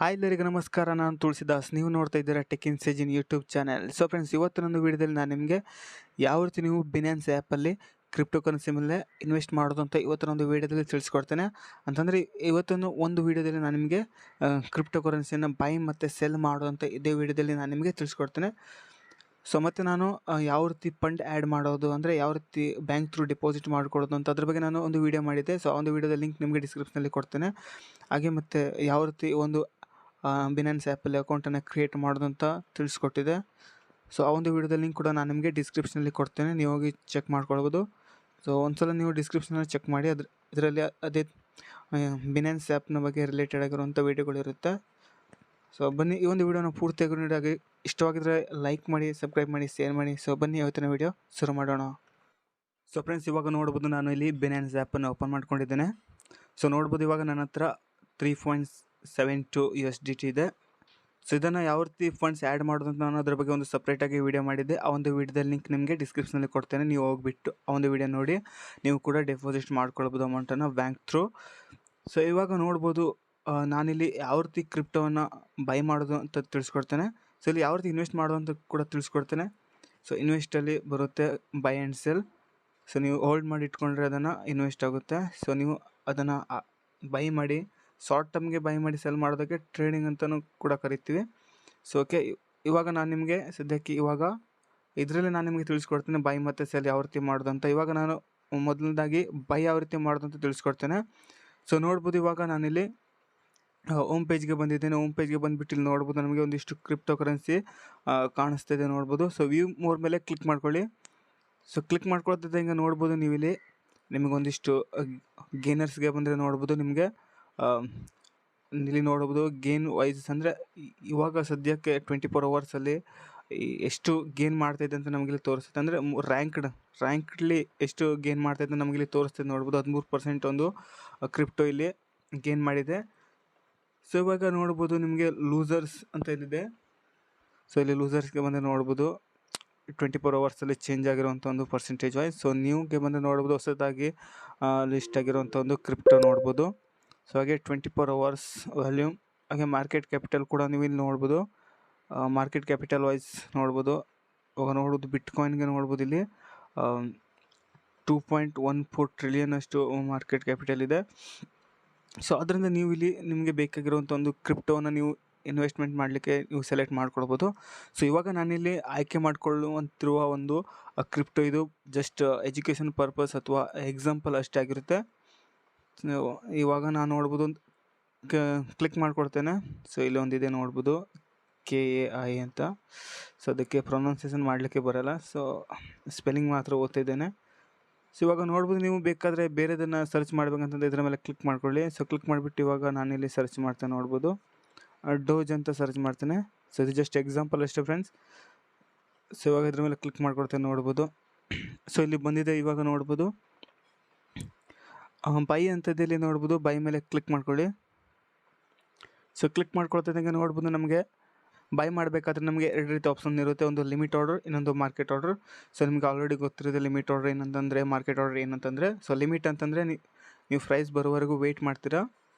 Hi ಎಲ್ಲರಿಗೂ ನಮಸ್ಕಾರ. ನಾನು ತುಳಸಿದಾಸ್. ನೀವು ನೋಡ್ತಾ ಇದ್ದೀರಾ ಟೆಕ್ ಇನ್ ಸೇಜಿನ್ ಯೂಟ್ಯೂಬ್ ಚಾನಲ್. ಸೊ ಫ್ರೆಂಡ್ಸ್, ಇವತ್ತಿನೊಂದು ವಿಡಿಯೋದಲ್ಲಿ ನಾನು ನಿಮಗೆ ಯಾವ ರೀತಿ ನೀವು ಬಿನಾನ್ಸ್ ಆ್ಯಪಲ್ಲಿ ಕ್ರಿಪ್ಟೋ ಕರೆನ್ಸಿ ಮೇಲೆ ಇನ್ವೆಸ್ಟ್ ಮಾಡೋದು ಅಂತ ಇವತ್ತಿನೊಂದು ವಿಡಿಯೋದಲ್ಲಿ ತಿಳಿಸ್ಕೊಡ್ತೇನೆ. ಅಂತಂದರೆ ಒಂದು ವಿಡಿಯೋದಲ್ಲಿ ನಾನು ನಿಮಗೆ ಕ್ರಿಪ್ಟೋ ಕರೆನ್ಸಿಯನ್ನು ಬೈ ಮತ್ತು ಸೆಲ್ ಮಾಡೋದಂತ ಇದೇ ವಿಡಿಯೋದಲ್ಲಿ ನಾನು ನಿಮಗೆ ತಿಳಿಸ್ಕೊಡ್ತೇನೆ. ಸೊ ಮತ್ತು ನಾನು ಯಾವ ರೀತಿ ಫಂಡ್ ಆ್ಯಡ್ ಮಾಡೋದು, ಅಂದರೆ ಯಾವ ರೀತಿ ಬ್ಯಾಂಕ್ ಥ್ರೂ ಡೆಪಾಸಿಟ್ ಮಾಡ್ಕೊಳ್ಳೋದು ಅಂತ ಅದ್ರ ಬಗ್ಗೆ ನಾನು ಒಂದು ವೀಡಿಯೋ ಮಾಡಿದ್ದೆ. ಸೊ ಆ ಒಂದು ವೀಡಿಯೋದ ಲಿಂಕ್ ನಿಮಗೆ ಡಿಸ್ಕ್ರಿಪ್ಷನಲ್ಲಿ ಕೊಡ್ತೇನೆ. ಹಾಗೆ ಮತ್ತು ಯಾವ ರೀತಿ ಒಂದು ಬಿನಾನ್ಸ್ ಆ್ಯಪಲ್ಲಿ ಅಕೌಂಟನ್ನು ಕ್ರಿಯೇಟ್ ಮಾಡೋದು ಅಂತ ತಿಳಿಸ್ಕೊಟ್ಟಿದೆ. ಸೊ ಆ ಒಂದು ವೀಡಿಯೋದ ಲಿಂಕ್ ಕೂಡ ನಾನು ನಿಮಗೆ ಡಿಸ್ಕ್ರಿಪ್ಷನಲ್ಲಿ ಕೊಡ್ತೇನೆ, ನೀವು ಹೋಗಿ ಚೆಕ್ ಮಾಡ್ಕೊಳ್ಬೋದು. ಸೊ ಒಂದ್ಸಲ ನೀವು ಡಿಸ್ಕ್ರಿಪ್ಷನಲ್ಲಿ ಚೆಕ್ ಮಾಡಿ, ಇದರಲ್ಲಿ ಅದೇ ಬಿನಾನ್ಸ್ ಆ್ಯಪ್ನ ಬಗ್ಗೆ ರಿಲೇಟೆಡ್ ಆಗಿರುವಂಥ ವೀಡಿಯೋಗಳಿರುತ್ತೆ. ಸೊ ಬನ್ನಿ, ಈ ಒಂದು ವೀಡಿಯೋನ ಪೂರ್ತಿಯಾಗಿ ನೀಡಾಗಿ ಇಷ್ಟವಾಗಿದ್ದರೆ ಲೈಕ್ ಮಾಡಿ, ಸಬ್ಸ್ಕ್ರೈಬ್ ಮಾಡಿ, ಶೇರ್ ಮಾಡಿ. ಸೊ ಬನ್ನಿ ಇವತ್ತಿನ ವೀಡಿಯೋ ಶುರು ಮಾಡೋಣ. ಸೊ ಫ್ರೆಂಡ್ಸ್, ಇವಾಗ ನೋಡ್ಬೋದು ನಾನು ಇಲ್ಲಿ ಬಿನಾನ್ಸ್ ಆ್ಯಪನ್ನು ಓಪನ್ ಮಾಡ್ಕೊಂಡಿದ್ದೇನೆ. ಸೊ ನೋಡ್ಬೋದು ಇವಾಗ ನನ್ನ ಹತ್ರ 3.72 USDT ಇದೆ. ಸೊ ಇದನ್ನು ಯಾವ ರೀತಿ ಫಂಡ್ಸ್ ಆ್ಯಡ್ ಮಾಡೋದು ಅಂತ ನಾನು ಅದ್ರ ಬಗ್ಗೆ ಒಂದು ಸಪ್ರೇಟಾಗಿ ವೀಡಿಯೋ ಮಾಡಿದ್ದೆ. ಆ ಒಂದು ವೀಡಿಯೋದ ಲಿಂಕ್ ನಿಮಗೆ ಡಿಸ್ಕ್ರಿಪ್ಷನಲ್ಲಿ ಕೊಡ್ತೇನೆ, ನೀವು ಹೋಗ್ಬಿಟ್ಟು ಆ ಒಂದು ವೀಡಿಯೋ ನೋಡಿ ನೀವು ಕೂಡ ಡೆಪಾಸಿಟ್ ಮಾಡ್ಕೊಳ್ಬೋದು ಅಮೌಂಟನ್ನು ಬ್ಯಾಂಕ್ ಥ್ರೂ. ಸೊ ಇವಾಗ ನೋಡ್ಬೋದು ನಾನಿಲ್ಲಿ ಯಾವ ರೀತಿ ಕ್ರಿಪ್ಟೋವನ್ನು ಬೈ ಮಾಡೋದು ಅಂತ ತಿಳಿಸ್ಕೊಡ್ತೇನೆ. ಸೊ ಇಲ್ಲಿ ಯಾವ ರೀತಿ ಇನ್ವೆಸ್ಟ್ ಮಾಡೋದು ಅಂತ ಕೂಡ ತಿಳಿಸ್ಕೊಡ್ತೇನೆ. ಸೊ ಇನ್ವೆಸ್ಟಲ್ಲಿ ಬರುತ್ತೆ ಬೈ ಆ್ಯಂಡ್ ಸೆಲ್. ಸೊ ನೀವು ಹೋಲ್ಡ್ ಮಾಡಿ ಇಟ್ಕೊಂಡ್ರೆ ಅದನ್ನು ಇನ್ವೆಸ್ಟ್ ಆಗುತ್ತೆ. ಸೊ ನೀವು ಅದನ್ನು ಬೈ ಮಾಡಿ, ಶಾರ್ಟ್ ಟರ್ಮ್ಗೆ ಬೈ ಮಾಡಿ ಸೆಲ್ ಮಾಡೋದಕ್ಕೆ ಟ್ರೇಡಿಂಗ್ ಅಂತಲೂ ಕೂಡ ಕರಿತೀವಿ. ಸೊ ಓಕೆ, ಇವಾಗ ನಾನು ನಿಮಗೆ ಸದ್ಯಕ್ಕೆ ಇದರಲ್ಲಿ ನಾನು ನಿಮಗೆ ತಿಳಿಸ್ಕೊಡ್ತೇನೆ ಬೈ ಮತ್ತು ಸೆಲ್ ಯಾವ ರೀತಿ ಮಾಡೋದು ಅಂತ. ಇವಾಗ ನಾನು ಮೊದಲನೇದಾಗಿ ಬೈ ಯಾವ ರೀತಿ ಮಾಡೋದು ಅಂತ ತಿಳಿಸ್ಕೊಡ್ತೇನೆ. ಸೊ ನೋಡ್ಬೋದು ಇವಾಗ ನಾನಿಲ್ಲಿ ಹೋಮ್ ಪೇಜ್ಗೆ ಬಂದಿದ್ದೇನೆ. ಹೋಮ್ ಪೇಜ್ಗೆ ಬಂದುಬಿಟ್ಟು ಇಲ್ಲಿ ನೋಡ್ಬೋದು ನಮಗೆ ಒಂದಿಷ್ಟು ಕ್ರಿಪ್ಟೋ ಕರೆನ್ಸಿ ಕಾಣಿಸ್ತಾ ಇದೆ ನೋಡ್ಬೋದು. ಸೊ ವ್ಯೂ ಮೋರ್ ಮೇಲೆ ಕ್ಲಿಕ್ ಮಾಡ್ಕೊಳ್ಳಿ. ಸೊ ಕ್ಲಿಕ್ ಮಾಡ್ಕೊಳ್ತಿದ್ದಂಗೆ ನೋಡ್ಬೋದು ನೀವು ಇಲ್ಲಿ ನಿಮಗೊಂದಿಷ್ಟು ಗೇನರ್ಸ್ಗೆ ಬಂದರೆ ನೋಡ್ಬೋದು ನಿಮಗೆ ಇಲ್ಲಿ ನೋಡ್ಬೋದು ಗೇನ್ ವೈಸ್, ಅಂದರೆ ಇವಾಗ ಸದ್ಯಕ್ಕೆ 24 hours ಎಷ್ಟು ಗೇನ್ ಮಾಡ್ತಾಯಿದೆ ಅಂತ ನಮಗಿಲ್ಲಿ ತೋರಿಸುತ್ತೆ. ಅಂದರೆ ರ್ಯಾಂಕ್ಡ್ಲಿ ಎಷ್ಟು ಗೇನ್ ಮಾಡ್ತಾಯಿದೆ ನಮಗಿಲ್ಲಿ ತೋರಿಸ್ತಿದೆ ನೋಡ್ಬೋದು. 13% ಒಂದು ಕ್ರಿಪ್ಟೋ ಇಲ್ಲಿ ಗೇನ್ ಮಾಡಿದೆ. ಸೊ ಇವಾಗ ನೋಡ್ಬೋದು ನಿಮಗೆ ಲೂಸರ್ಸ್ ಅಂತ ಇಲ್ಲಿದೆ. ಸೊ ಇಲ್ಲಿ ಲೂಸರ್ಸ್ಗೆ ಬಂದರೆ ನೋಡ್ಬೋದು 24 hours ಚೇಂಜ್ ಆಗಿರುವಂಥ ಒಂದು ಪರ್ಸೆಂಟೇಜ್ ವೈಸ್. ಸೊ ನ್ಯೂಗೆ ಬಂದರೆ ನೋಡ್ಬೋದು ಹೊಸದಾಗಿ ಲಿಸ್ಟ್ ಆಗಿರುವಂಥ ಒಂದು ಕ್ರಿಪ್ಟೋ ನೋಡ್ಬೋದು. ಸೊ ಹಾಗೆ 24 hours ವ್ಯಾಲ್ಯೂಮ್, ಹಾಗೆ ಮಾರ್ಕೆಟ್ ಕ್ಯಾಪಿಟಲ್ ಕೂಡ ನೀವು ಇಲ್ಲಿ ನೋಡ್ಬೋದು. ಮಾರ್ಕೆಟ್ ಕ್ಯಾಪಿಟಲ್ ವೈಸ್ ನೋಡ್ಬೋದು. ಇವಾಗ ನೋಡ್ಬೋದು ಬಿಟ್ಕಾಯಿನ್ಗೆ ನೋಡ್ಬೋದು ಇಲ್ಲಿ 2.14 trillion ಅಷ್ಟು ಮಾರ್ಕೆಟ್ ಕ್ಯಾಪಿಟಲ್ ಇದೆ. ಸೊ ಅದರಿಂದ ನೀವು ಇಲ್ಲಿ ನಿಮಗೆ ಬೇಕಾಗಿರುವಂಥ ಒಂದು ಕ್ರಿಪ್ಟೋವನ್ನು ನೀವು ಇನ್ವೆಸ್ಟ್ಮೆಂಟ್ ಮಾಡಲಿಕ್ಕೆ ನೀವು ಸೆಲೆಕ್ಟ್ ಮಾಡ್ಕೊಳ್ಬೋದು. ಸೊ ಇವಾಗ ನಾನಿಲ್ಲಿ ಆಯ್ಕೆ ಮಾಡಿಕೊಳ್ಳುವಂತಿರುವ ಒಂದು ಕ್ರಿಪ್ಟೋ ಇದು ಜಸ್ಟ್ ಎಜುಕೇಷನ್ ಪರ್ಪಸ್ ಅಥವಾ ಎಕ್ಸಾಂಪಲ್ ಅಷ್ಟೇ ಆಗಿರುತ್ತೆ. ಇವಾಗ ನಾನು ನೋಡ್ಬೋದು ಕ್ಲಿಕ್ ಮಾಡ್ಕೊಡ್ತೇನೆ. ಸೊ ಇಲ್ಲಿ ಒಂದಿದೆ ನೋಡ್ಬೋದು KAI ಅಂತ. ಸೊ ಅದಕ್ಕೆ ಪ್ರೊನೌನ್ಸಿಯೇಷನ್ ಮಾಡಲಿಕ್ಕೆ ಬರೋಲ್ಲ, ಸೊ ಸ್ಪೆಲ್ಲಿಂಗ್ ಮಾತ್ರ ಓದ್ತಿದ್ದೇನೆ. ಸೊ ಇವಾಗ ನೋಡ್ಬೋದು ನೀವು ಬೇಕಾದರೆ ಬೇರೆದನ್ನು ಸರ್ಚ್ ಮಾಡಬೇಕಂತಂದ್ರೆ ಇದರ ಮೇಲೆ ಕ್ಲಿಕ್ ಮಾಡ್ಕೊಳ್ಳಿ. ಸೊ ಕ್ಲಿಕ್ ಮಾಡಿಬಿಟ್ಟು ಇವಾಗ ನಾನಿಲ್ಲಿ ಸರ್ಚ್ ಮಾಡ್ತೇನೆ ನೋಡ್ಬೋದು, ಡೋಜ್ ಅಂತ ಸರ್ಚ್ ಮಾಡ್ತೇನೆ. ಸೊ ಇದು ಜಸ್ಟ್ ಎಕ್ಸಾಂಪಲ್ ಅಷ್ಟೇ ಫ್ರೆಂಡ್ಸ್. ಸೊ ಇವಾಗ ಇದ್ರ ಮೇಲೆ ಕ್ಲಿಕ್ ಮಾಡ್ಕೊಡ್ತೇನೆ ನೋಡ್ಬೋದು. ಸೊ ಇಲ್ಲಿ ಬಂದಿದೆ ಇವಾಗ ನೋಡ್ಬೋದು ಬೈ ಅಂತದ್ದು ಇಲ್ಲಿ ನೋಡ್ಬೋದು. ಬೈ ಮೇಲೆ ಕ್ಲಿಕ್ ಮಾಡ್ಕೊಳ್ಳಿ. ಸೊ ಕ್ಲಿಕ್ ಮಾಡ್ಕೊಳ್ತಿದ್ದಂಗೆ ನೋಡ್ಬೋದು ನಮಗೆ ಬೈ ಮಾಡಬೇಕಾದ್ರೆ ನಮಗೆ ಎರಡು ರೀತಿ ಆಪ್ಷನ್ ಇರುತ್ತೆ, ಒಂದು ಲಿಮಿಟ್ ಆರ್ಡರ್, ಇನ್ನೊಂದು ಮಾರ್ಕೆಟ್ ಆರ್ಡರ್. ಸೊ ನಿಮ್ಗೆ ಆಲ್ರೆಡಿ ಗೊತ್ತಿರುತ್ತೆ ಲಿಮಿಟ್ ಆರ್ಡರ್ ಏನಂತಂದರೆ, ಮಾರ್ಕೆಟ್ ಆರ್ಡರ್ ಏನಂತಂದರೆ. ಸೊ ಲಿಮಿಟ್ ಅಂತಂದರೆ ನೀವು ಪ್ರೈಸ್ ಬರೋವರೆಗೂ ವೆಯ್ಟ್ ಮಾಡ್ತೀರಾ.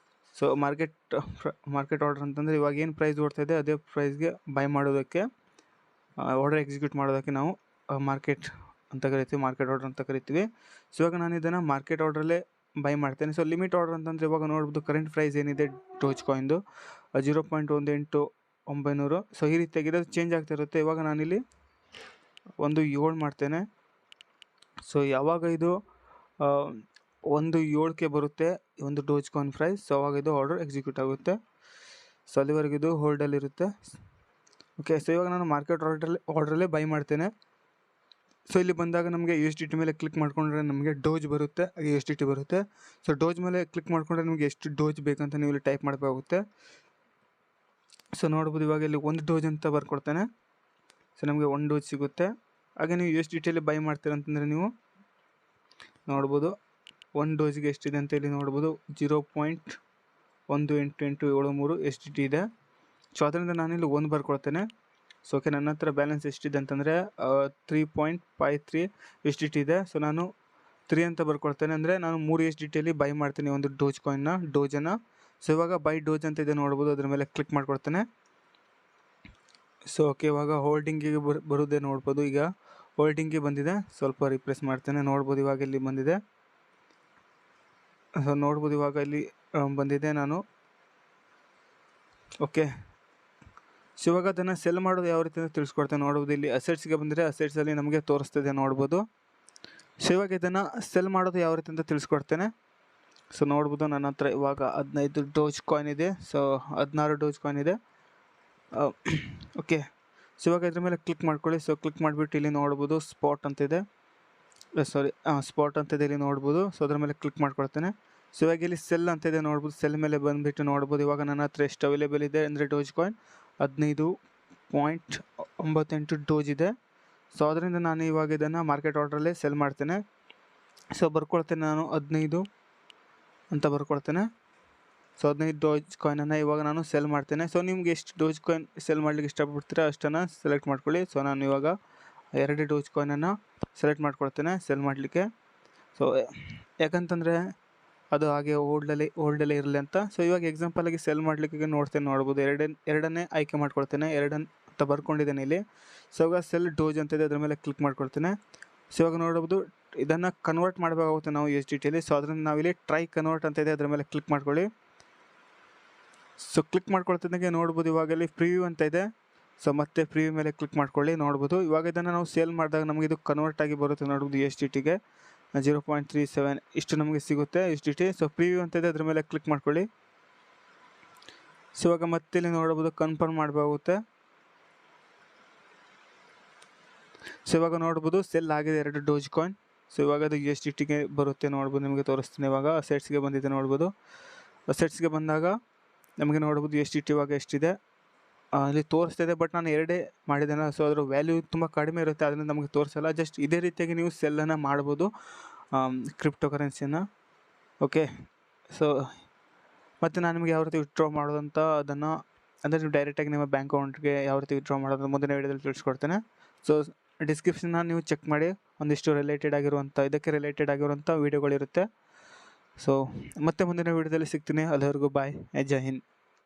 ಸೊ ಮಾರ್ಕೆಟ್ ಆರ್ಡರ್ ಅಂತಂದರೆ ಇವಾಗ ಏನು ಪ್ರೈಸ್ ಓಡ್ತಾಯಿದೆ ಅದೇ ಪ್ರೈಸ್ಗೆ ಬೈ ಮಾಡೋದಕ್ಕೆ, ಆರ್ಡರ್ ಎಕ್ಸಿಕ್ಯೂಟ್ ಮಾಡೋದಕ್ಕೆ ನಾವು ಮಾರ್ಕೆಟ್ ಅಂತ ಕರಿತೀವಿ, ಮಾರ್ಕೆಟ್ ಆರ್ಡರ್ ಅಂತ ಕರಿತೀವಿ. ಸೊ ಇವಾಗ ನಾನು ಇದನ್ನು ಮಾರ್ಕೆಟ್ ಆರ್ಡ್ರಲ್ಲೇ ಬೈ ಮಾಡ್ತೇನೆ. ಸೊ ಲಿಮಿಟ್ ಆರ್ಡರ್ ಅಂತಂದರೆ ಇವಾಗ ನೋಡ್ಬೋದು ಕರೆಂಟ್ ಪ್ರೈಸ್ ಏನಿದೆ ಡೋಜ್ ಕಾಯಿನ್ದು 0.18900. ಸೊ ಈ ರೀತಿಯಾಗಿದೆ, ಚೇಂಜ್ ಆಗ್ತಿರುತ್ತೆ. ಇವಾಗ ನಾನಿಲ್ಲಿ 1.7 ಮಾಡ್ತೇನೆ. ಸೊ ಯಾವಾಗ ಇದು 1.7ಕ್ಕೆ ಬರುತ್ತೆ ಒಂದು ಡೋಜ್ ಕಾಯಿನ್ ಪ್ರೈಸ್, ಸೊ ಅವಾಗ ಇದು ಆರ್ಡರ್ ಎಕ್ಸಿಕ್ಯೂಟ್ ಆಗುತ್ತೆ. ಸೊ ಅಲ್ಲಿವರೆಗೂ ಇದು ಹೋಲ್ಡಲ್ಲಿರುತ್ತೆ. ಓಕೆ, ಸೊ ಇವಾಗ ನಾನು ಮಾರ್ಕೆಟ್ ಆರ್ಡ್ರಲ್ಲೇ ಬೈ ಮಾಡ್ತೇನೆ. ಸೊ ಇಲ್ಲಿ ಬಂದಾಗ ನಮಗೆ USDT ಮೇಲೆ ಕ್ಲಿಕ್ ಮಾಡಿಕೊಂಡ್ರೆ ನಮಗೆ ಡೋಜ್ ಬರುತ್ತೆ, ಹಾಗೆ USDT ಬರುತ್ತೆ. ಸೊ ಡೋಜ್ ಮೇಲೆ ಕ್ಲಿಕ್ ಮಾಡಿಕೊಂಡ್ರೆ ನಿಮಗೆ ಎಷ್ಟು ಡೋಜ್ ಬೇಕಂತ ನೀವು ಇಲ್ಲಿ ಟೈಪ್ ಮಾಡಬೇಕಾಗುತ್ತೆ. ಸೊ ನೋಡ್ಬೋದು ಇವಾಗ ಇಲ್ಲಿ 1 ಡೋಜ್ ಅಂತ ಬರ್ಕೊಡ್ತೇನೆ. ಸೊ ನಮಗೆ 1 ಡೋಜ್ ಸಿಗುತ್ತೆ. ಹಾಗೆ ನೀವು USDTಯಲ್ಲಿ ಬೈ ಮಾಡ್ತೀರಂತಂದರೆ ನೀವು ನೋಡ್ಬೋದು 1 ಡೋಜ್ಗೆ ಎಷ್ಟಿದೆ ಅಂತ ಇಲ್ಲಿ ನೋಡ್ಬೋದು 0.18873 USDT ಇದೆ. ಸೊ ಅದರಿಂದ ನಾನಿಲ್ಲಿ 1 ಬರ್ಕೊಳ್ತೇನೆ. ಸೊ ಓಕೆ, ನನ್ನ ಹತ್ರ ಬ್ಯಾಲೆನ್ಸ್ ಎಷ್ಟಿದೆ ಅಂತಂದರೆ 3.53 USDT ಇದೆ. ಸೊ ನಾನು 3 ಅಂತ ಬರ್ಕೊಳ್ತೇನೆ, ಅಂದರೆ ನಾನು 3 USDTಯಲ್ಲಿ ಬೈ ಮಾಡ್ತೀನಿ ಒಂದು ಡೋಜನ್ನು. ಸೊ ಇವಾಗ ಬೈ ಡೋಜ್ ಅಂತ ಇದೆ ನೋಡ್ಬೋದು, ಅದ್ರ ಮೇಲೆ ಕ್ಲಿಕ್ ಮಾಡ್ಕೊಡ್ತೇನೆ. ಸೊ ಓಕೆ, ಇವಾಗ ಹೋಲ್ಡಿಂಗಿಗೆ ಬರೋದೇ ನೋಡ್ಬೋದು. ಈಗ ಹೋಲ್ಡಿಂಗಿಗೆ ಬಂದಿದೆ, ಸ್ವಲ್ಪ ರಿಪ್ರೆಸ್ ಮಾಡ್ತೇನೆ. ನೋಡ್ಬೋದು ಇವಾಗ ಇಲ್ಲಿ ಬಂದಿದೆ. ಸೊ ನೋಡ್ಬೋದು ಇವಾಗ ಇಲ್ಲಿ ಬಂದಿದೆ ನಾನು. ಓಕೆ, ಸೊ ಇವಾಗ ಅದನ್ನು ಸೆಲ್ ಮಾಡೋದು ಯಾವ ರೀತಿ ಅಂತ ತಿಳಿಸ್ಕೊಡ್ತೇನೆ. ನೋಡ್ಬೋದು ಇಲ್ಲಿ ಅಸೆಟ್ಸ್ಗೆ ಬಂದರೆ ಅಸೆಟ್ಸಲ್ಲಿ ನಮಗೆ ತೋರಿಸ್ತಿದೆ ನೋಡ್ಬೋದು. ಸೊ ಇವಾಗ ಇದನ್ನು ಸೆಲ್ ಮಾಡೋದು ಯಾವ ರೀತಿ ಅಂತ ತಿಳಿಸ್ಕೊಡ್ತೇನೆ. ಸೊ ನೋಡ್ಬೋದು ನನ್ನ ಹತ್ರ ಇವಾಗ 15 ಡೋಜ್ ಕಾಯಿನ್ ಇದೆ. ಸೊ 16 ಡೋಜ್ ಕಾಯಿನ್ ಇದೆ. ಓಕೆ, ಸೊ ಇವಾಗ ಇದ್ರ ಮೇಲೆ ಕ್ಲಿಕ್ ಮಾಡ್ಕೊಳ್ಳಿ. ಸೊ ಕ್ಲಿಕ್ ಮಾಡಿಬಿಟ್ಟು ಇಲ್ಲಿ ನೋಡ್ಬೋದು ಸ್ಪಾಟ್ ಅಂತಿದೆ, ಸ್ಪಾಟ್ ಅಂತಿದೆ ಇಲ್ಲಿ ನೋಡ್ಬೋದು. ಸೊ ಅದ್ರ ಮೇಲೆ ಕ್ಲಿಕ್ ಮಾಡ್ಕೊಳ್ತೇನೆ. ಸೊ ಇವಾಗ ಇಲ್ಲಿ ಸೆಲ್ ಅಂತಿದೆ ನೋಡ್ಬೋದು. ಸೆಲ್ ಮೇಲೆ ಬಂದುಬಿಟ್ಟು ನೋಡ್ಬೋದು ಇವಾಗ ನನ್ನ ಹತ್ರ ಎಷ್ಟು ಅವೈಲೇಬಲ್ ಇದೆ ಅಂದರೆ ಡೋಜ್ ಕಾಯಿನ್ 15.98 ಡೋಜ್ ಇದೆ. ಸೊ ಅದರಿಂದ ನಾನು ಇವಾಗ ಇದನ್ನು ಮಾರ್ಕೆಟ್ ಆರ್ಡ್ರಲ್ಲೇ ಸೆಲ್ ಮಾಡ್ತೇನೆ. ಸೊ ಬರ್ಕೊಳ್ತೇನೆ ನಾನು 15 ಅಂತ ಬರ್ಕೊಳ್ತೇನೆ. ಸೊ 15 ಡೋಜ್ ಕಾಯಿನನ್ನು ಇವಾಗ ನಾನು ಸೆಲ್ ಮಾಡ್ತೇನೆ. ಸೊ ನಿಮ್ಗೆ ಎಷ್ಟು ಡೋಜ್ ಕಾಯಿನ್ ಸೆಲ್ ಮಾಡಲಿಕ್ಕೆ ಇಷ್ಟಪಡ್ತೀರಾ ಅಷ್ಟನ್ನು ಸೆಲೆಕ್ಟ್ ಮಾಡ್ಕೊಳ್ಳಿ. ಸೊ ನಾನು ಇವಾಗ 2 ಡೋಜ್ ಕಾಯಿನನ್ನು ಸೆಲೆಕ್ಟ್ ಮಾಡ್ಕೊಳ್ತೇನೆ ಸೆಲ್ ಮಾಡಲಿಕ್ಕೆ. ಸೊ ಯಾಕಂತಂದರೆ ಅದು ಹಾಗೆ ಹೋಲ್ಡಲ್ಲೇ ಇರಲಿ ಅಂತ. ಸೊ ಇವಾಗ ಎಕ್ಸಾಂಪಲಾಗಿ ಸೆಲ್ ಮಾಡಲಿಕ್ಕೆ ನೋಡ್ಬೋದು. ಎರಡನ್ನೇ ಆಯ್ಕೆ ಮಾಡ್ಕೊಳ್ತೇನೆ. 2 ಅಂತ ಬರ್ಕೊಂಡಿದ್ದೇನೆ ಇಲ್ಲಿ. ಸೊ ಇವಾಗ ಸೆಲ್ ಡೋಜ್ ಅಂತಿದೆ, ಅದ್ರ ಮೇಲೆ ಕ್ಲಿಕ್ ಮಾಡ್ಕೊಳ್ತೇನೆ. ಸೊ ಇವಾಗ ನೋಡ್ಬೋದು ಇದನ್ನು ಕನ್ವರ್ಟ್ ಮಾಡಬೇಕಾಗುತ್ತೆ ನಾವು USDTಯಲ್ಲಿ. ಸೊ ಅದರಿಂದ ನಾವಿಲ್ಲಿ ಟ್ರೈ ಕನ್ವರ್ಟ್ ಅಂತ ಇದೆ, ಅದ್ರ ಮೇಲೆ ಕ್ಲಿಕ್ ಮಾಡ್ಕೊಳ್ಳಿ. ಸೊ ಕ್ಲಿಕ್ ಮಾಡ್ಕೊಳ್ತಿದ್ದಂಗೆ ನೋಡ್ಬೋದು ಇವಾಗ ಇಲ್ಲಿ ಪ್ರಿವ್ಯೂ ಅಂತ ಇದೆ. ಸೊ ಮತ್ತೆ ಪ್ರಿವ್ಯೂ ಮೇಲೆ ಕ್ಲಿಕ್ ಮಾಡ್ಕೊಳ್ಳಿ. ನೋಡ್ಬೋದು ಇವಾಗ ಇದನ್ನು ನಾವು ಸೇಲ್ ಮಾಡಿದಾಗ ನಮಗೆ ಇದು ಕನ್ವರ್ಟ್ ಆಗಿ ಬರುತ್ತೆ ನೋಡ್ಬೋದು. USDTಗೆ 0.37 ಇಷ್ಟು ನಮಗೆ ಸಿಗುತ್ತೆ USDT. ಸೊ ಪ್ರಿವ್ಯೂ ಅಂತ ಇದೆ, ಅದ್ರ ಮೇಲೆ ಕ್ಲಿಕ್ ಮಾಡ್ಕೊಳ್ಳಿ. ಸೊ ಇವಾಗ ಮತ್ತೆ ಇಲ್ಲಿ ನೋಡ್ಬೋದು ಕನ್ಫರ್ಮ್ ಮಾಡಬೇಕಾಗುತ್ತೆ. ಸೊ ಇವಾಗ ನೋಡ್ಬೋದು ಸೆಲ್ ಆಗಿದೆ 2 ಡೋಜ್ ಕಾಯಿನ್. ಸೊ ಇವಾಗ ಅದು USDTಗೆ ಬರುತ್ತೆ ನೋಡ್ಬೋದು. ನಿಮಗೆ ತೋರಿಸ್ತೀನಿ ಇವಾಗ ಅಸೆಟ್ಸ್ಗೆ ಬಂದಿದೆ ನೋಡ್ಬೋದು. ಅಸೆಟ್ಸ್ಗೆ ಬಂದಾಗ ನಮಗೆ ನೋಡ್ಬೋದು USDT ಇವಾಗ ಎಷ್ಟಿದೆ ಅಲ್ಲಿ ತೋರಿಸ್ತಿದೆ. ಬಟ್ ನಾನು 2 ಮಾಡಿದ್ದೇನೆ. ಸೊ ಅದರ ವ್ಯಾಲ್ಯೂ ತುಂಬ ಕಡಿಮೆ ಇರುತ್ತೆ, ಅದರಿಂದ ನಮಗೆ ತೋರಿಸಲ್ಲ. ಜಸ್ಟ್ ಇದೇ ರೀತಿಯಾಗಿ ನೀವು ಸೆಲ್ಲನ್ನು ಮಾಡ್ಬೋದು ಕ್ರಿಪ್ಟೋ ಕರೆನ್ಸಿನ. ಓಕೆ, ಸೊ ಮತ್ತು ನಾನು ನಿಮಗೆ ಯಾವ ರೀತಿ ವಿತ್ಡ್ರಾ ಮಾಡೋದಂತ ಅದನ್ನು ಅಂದರೆ ನೀವು ಡೈರೆಕ್ಟಾಗಿ ನಿಮ್ಮ ಬ್ಯಾಂಕ್ ಅಕೌಂಟ್ಗೆ ಯಾವ ರೀತಿ ವಿತ್ಡ್ರಾ ಮಾಡೋದು ಮುಂದಿನ ವೀಡಿಯೋದಲ್ಲಿ ತಿಳಿಸ್ಕೊಡ್ತೇನೆ. ಸೊ ಡಿಸ್ಕ್ರಿಪ್ಷನ್ನ ನೀವು ಚೆಕ್ ಮಾಡಿ, ಒಂದಿಷ್ಟು ಇದಕ್ಕೆ ರಿಲೇಟೆಡ್ ಆಗಿರುವಂಥ ವೀಡಿಯೋಗಳಿರುತ್ತೆ. ಸೊ ಮತ್ತೆ ಮುಂದಿನ ವೀಡಿಯೋದಲ್ಲಿ ಸಿಗ್ತೀನಿ. ಅಲ್ಲಿವರೆಗೂ ಬಾಯ್, ಜೈ ಹಿಂದ್.